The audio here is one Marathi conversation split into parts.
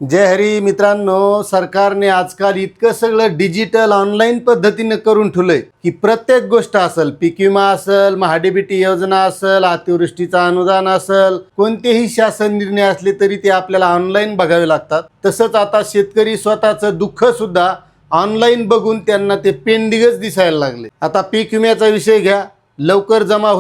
जय हरी मित्रांनो, सरकारने आजकाल इतकं सगळं डिजिटल ऑनलाईन पद्धतीने करून ठेवलंय की प्रत्येक गोष्ट असेल, पीक विमा असेल, महाडीबीटी योजना असेल, अतिवृष्टीचा अनुदान असेल, कोणतेही शासन निर्णय असले तरी ते आपल्याला ऑनलाईन बघावे लागतात। तसंच आता शेतकरी स्वतःचं दुःख सुद्धा ऑनलाईन बघून त्यांना ते पेंडिंगच दिसायला लागले। आता पीक विम्याचा विषय घ्या, लवकर जमा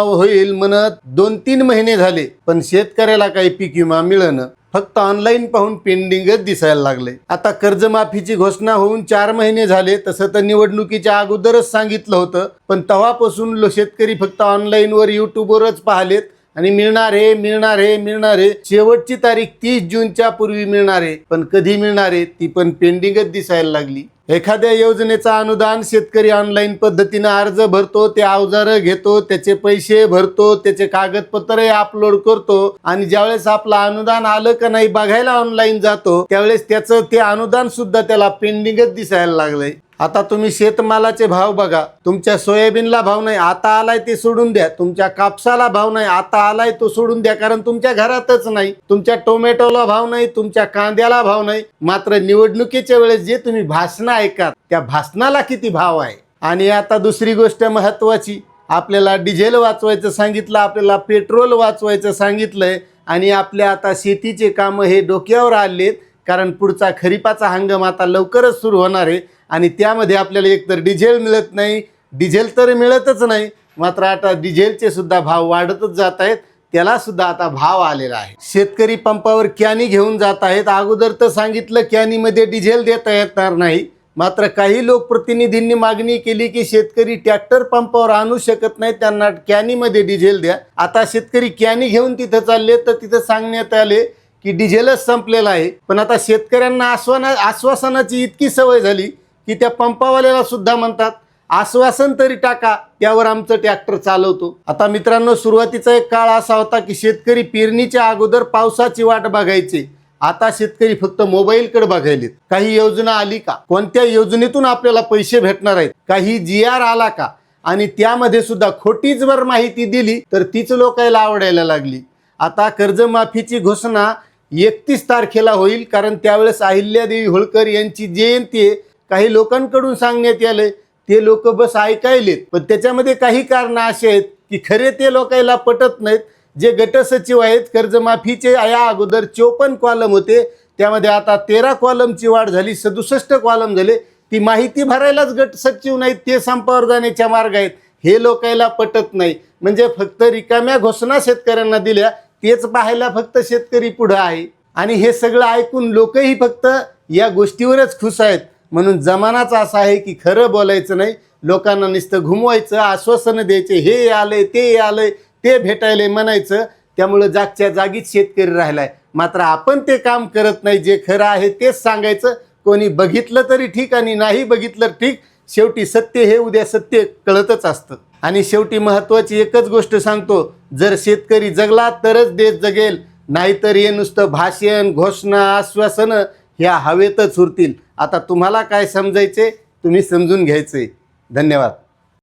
होईल म्हणत 2-3 महिने झाले, पण शेतकऱ्याला काही पीक विमा मिळेना, फक्त ऑनलाईन पाहून पेंडिंगच दिसायला लागले। आता कर्जमाफीची घोषणा होऊन 4 महिने झाले, तसं तर निवडणुकीच्या अगोदरच सांगितलं होतं, पण तेव्हापासून शेतकरी फक्त ऑनलाईनवर यूट्यूबवरच पाहिलेत आणि मिळणार आहे। शेवटची तारीख 30 जूनच्या पूर्वी मिळणार आहे, पण कधी मिळणार आहे ती पण पेंडिंगच दिसायला लागली। एखाद्या योजनेचा अनुदान शेतकरी ऑनलाईन पद्धतीने अर्ज भरतो, ते अवजारं घेतो, त्याचे पैसे भरतो, त्याचे कागदपत्र अपलोड करतो आणि ज्यावेळेस आपलं अनुदान आलं का नाही बघायला ऑनलाईन जातो, त्यावेळेस त्याचं ते अनुदान सुद्धा त्याला पेंडिंगच दिसायला लागलंय। आता तुम्ही शेतमालाचे भाव बघा, तुमच्या सोयाबीनला भाव नाही आता आलाय ते सोडून द्या, तुमच्या कापसाला भाव नाही आता आलाय तो सोडून द्या, कारण तुमच्या घरातच नाही। तुमच्या टोमॅटोला भाव नाही, तुमच्या कांद्याला भाव नाही, मात्र निवडणुकीच्या वेळेस जे तुम्ही भाषणं ऐका त्या भाषणाला किती भाव आहे। आणि आता दुसरी गोष्ट महत्वाची, आपल्याला डिझेल वाचवायचं सांगितलं, आपल्याला पेट्रोल वाचवायचं सांगितलंय आणि आपल्या आता शेतीचे कामं हे डोक्यावर आलेत, कारण पुढचा खरीपाचा हंगाम आता लवकरच सुरू होणार आहे आणि त्यामध्ये आपल्याला एकतर डिझेल मिळत नाही, डिझेल तर मिळतच नाही, मात्र आता डिझेलचे सुद्धा भाव वाढतच जात आहेत, त्याला सुद्धा आता भाव आलेला आहे। शेतकरी पंपावर कॅनी घेऊन जात आहेत, अगोदर तर सांगितलं कॅनीमध्ये डिझेल देता येणार नाही, मात्र काही लोकप्रतिनिधींनी मागणी केली की शेतकरी ट्रॅक्टर पंपावर आणू शकत नाही, त्यांना कॅनीमध्ये डिझेल द्या। आता शेतकरी कॅनी घेऊन तिथं चालले तर तिथं सांगण्यात आले की डिझेलच संपलेला आहे, पण आता शेतकऱ्यांना आश्वासनाची इतकी सवय झाली की त्या पंपावाल्याला सुद्धा म्हणतात आश्वासन तरी टाका, त्यावर आमचं ट्रॅक्टर चालवतो। आता मित्रांनो, सुरुवातीचा एक काळ असा होता की शेतकरी पेरणीच्या अगोदर पावसाची वाट बघायचे, आता शेतकरी फक्त मोबाईलकडे बघायलेत। काही योजना आली का, कोणत्या योजनेतून आपल्याला पैसे भेटणार आहेत, काही GR आला का, आणि त्यामध्ये सुद्धा खोटीच वर माहिती दिली तर तीच लोकांना आवडायला लागली। आता कर्जमाफीची घोषणा 31 तारखेला होईल, कारण त्यावेळेस अहिल्यादेवी होळकर यांची जयंती आहे। काही लोकांकडून सांगण्यात आले, ते लोक बस ऐकायलेत, पण त्याच्यामध्ये काही कारण असे आहेत की खरे ते लोकांना पटत नाहीत। जे गटसचिव आहेत, कर्जमाफीचे या अगोदर 54 कॉलम होते, त्यामध्ये आता 13 कॉलमची वाढ झाली, 67 कॉलम झाले। ती माहिती भरायलाच गट सचिव नाहीत, ते संपावर जाण्याच्या मार्ग आहेत, हे लोकांना पटत नाही। म्हणजे फक्त रिकाम्या घोषणा शेतकऱ्यांना दिल्या, तेच पाहायला फक्त शेतकरी पुढे आहे आणि हे सगळं ऐकून लोकही फक्त या गोष्टीवरच खुश आहेत। म्हणून जमानाच असा आहे की खरं बोलायचं नाही, लोकांना नुसतं घुमवायचं, आश्वासनं द्यायचे, हे आलंय ते आलंय ते भेटायले म्हणायचं, त्यामुळे जागच्या जागीच शेतकरी राहिलाय, मात्र आपण ते काम करत नाही। जे खरं आहे तेच सांगायचं, कोणी बघितलं तरी ठीक आणि नाही बघितलं ठीक, शेवटी सत्य हे उद्या सत्य कळतच असतं। आणि शेवटी महत्त्वाची एकच गोष्ट सांगतो, जर शेतकरी जगला तरच देश जगेल, नाहीतर हे नुसतं भाषण, घोषणा, आश्वासनं ह्या हवेतच उरतील। आता तुम्हाला काय समजायचे तुम्ही समजून घ्यायचे। धन्यवाद।